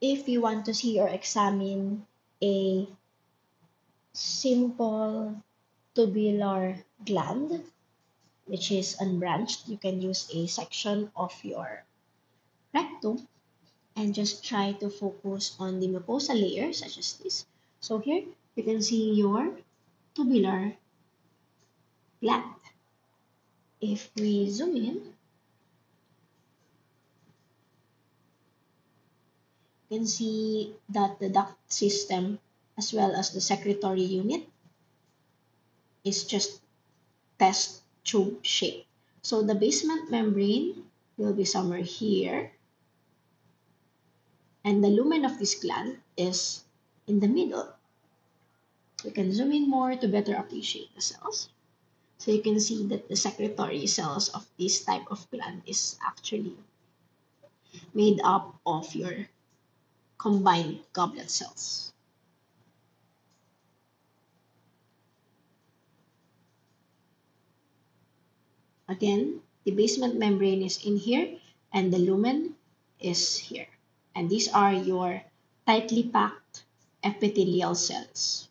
if you want to see or examine a simple tubular gland, which is unbranched, you can use a section of your rectum and just try to focus on the mucosal layer, such as this. So here, you can see your tubular gland. If we zoom in, you can see that the duct system as well as the secretory unit is just test tube shape. So the basement membrane will be somewhere here, and the lumen of this gland is in the middle. We can zoom in more to better appreciate the cells. So you can see that the secretory cells of this type of gland is actually made up of your combined goblet cells. Again, the basement membrane is in here and the lumen is here. And these are your tightly packed epithelial cells.